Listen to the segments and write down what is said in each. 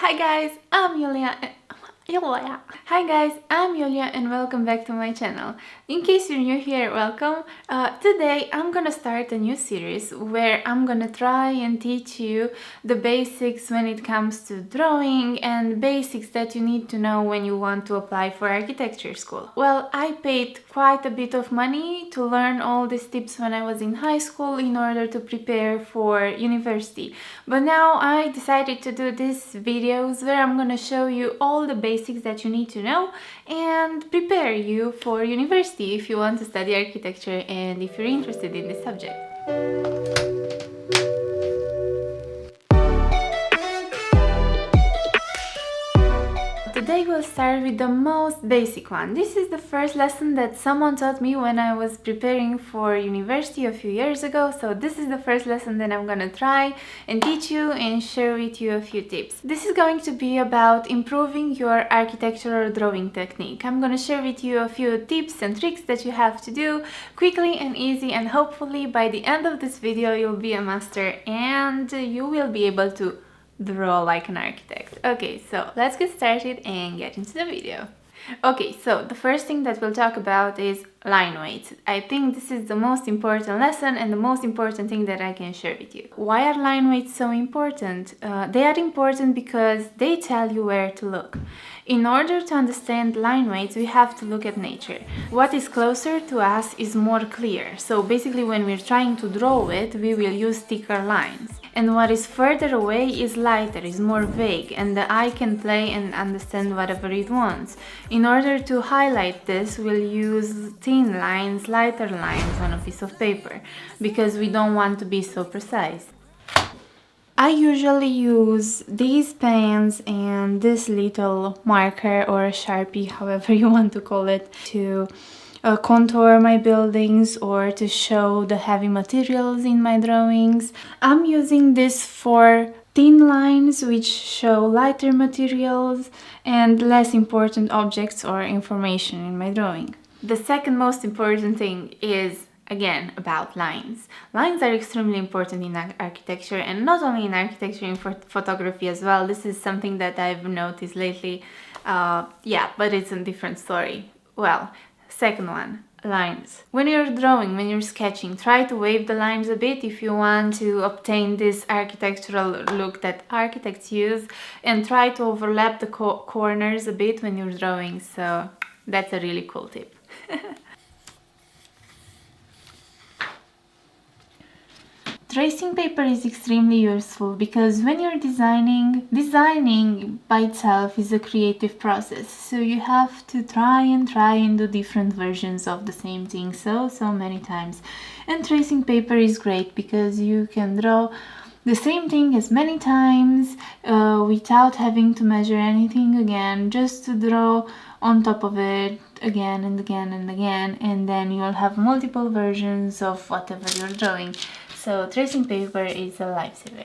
Hi guys, I'm Iulia. Hi guys, I'm Iulia and welcome back to my channel. In case you're new here, welcome. Today I'm gonna start a new series where I'm gonna try and teach you the basics when it comes to drawing and basics that you need to know when you want to apply for architecture school. Well, I paid quite a bit of money to learn all these tips when I was in high school in order to prepare for university. But now I decided to do these videos where I'm gonna show you all the basics that you need to know and prepare you for university if you want to study architecture and if you're interested in this subject. Today we'll start with the most basic one. This is the first lesson that someone taught me when I was preparing for university a few years ago. So this is the first lesson that I'm gonna try and teach you and share with you a few tips. This is going to be about improving your architectural drawing technique. I'm gonna share with you a few tips and tricks that you have to do quickly and easy, and hopefully by the end of this video you'll be a master and you will be able to draw like an architect. Okay, so let's get started and get into the video. Okay, so the first thing that we'll talk about is line weights. I think this is the most important lesson and the most important thing that I can share with you. Why are line weights so important? They are important because they tell you where to look. In order to understand line weights, we have to look at nature. What is closer to us is more clear. So basically when we're trying to draw it, we will use thicker lines. And what is further away is lighter, is more vague, and the eye can play and understand whatever it wants. In order to highlight this, we'll use thin lines, lighter lines on a piece of paper, because we don't want to be so precise. I usually use these pens and this little marker or a Sharpie, however you want to call it, to contour my buildings or to show the heavy materials in my drawings. I'm using this for thin lines which show lighter materials and less important objects or information in my drawing. The second most important thing is again about lines. Lines are extremely important in architecture, and not only in architecture, in photography as well. This is something that I've noticed lately. But it's a different story. Well, second one, lines. When you're drawing, when you're sketching, try to wave the lines a bit if you want to obtain this architectural look that architects use, and try to overlap the corners a bit when you're drawing. So that's a really cool tip. Tracing paper is extremely useful because when you're designing by itself is a creative process. So you have to try and do different versions of the same thing so many times. And tracing paper is great because you can draw the same thing as many times without having to measure anything again, just to draw on top of it again and again and again, and then you'll have multiple versions of whatever you're drawing. So tracing paper is a lifesaver.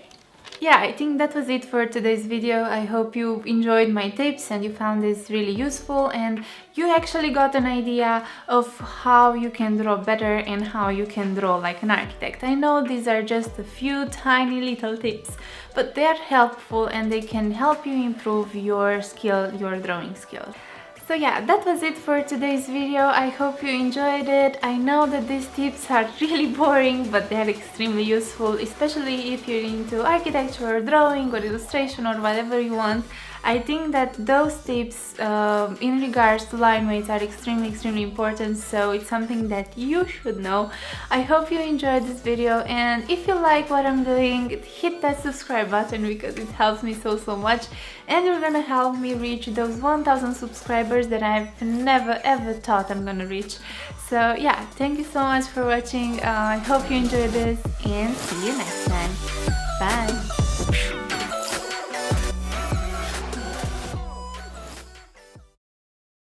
Yeah, I think that was it for today's video. I hope you enjoyed my tips and you found this really useful and you actually got an idea of how you can draw better and how you can draw like an architect. I know these are just a few tiny little tips, but they are helpful and they can help you improve your drawing skills. So yeah, that was it for today's video. I hope you enjoyed it. I know that these tips are really boring, but they're extremely useful, especially if you're into architecture or drawing or illustration or whatever you want. I think that those tips in regards to line weights are extremely important, so it's something that you should know. I hope you enjoyed this video, and if you like what I'm doing, hit that subscribe button because it helps me so much, and you're gonna help me reach those 1000 subscribers that I've never ever thought I'm gonna reach. So yeah, thank you so much for watching. I hope you enjoyed this and see you next time. Bye!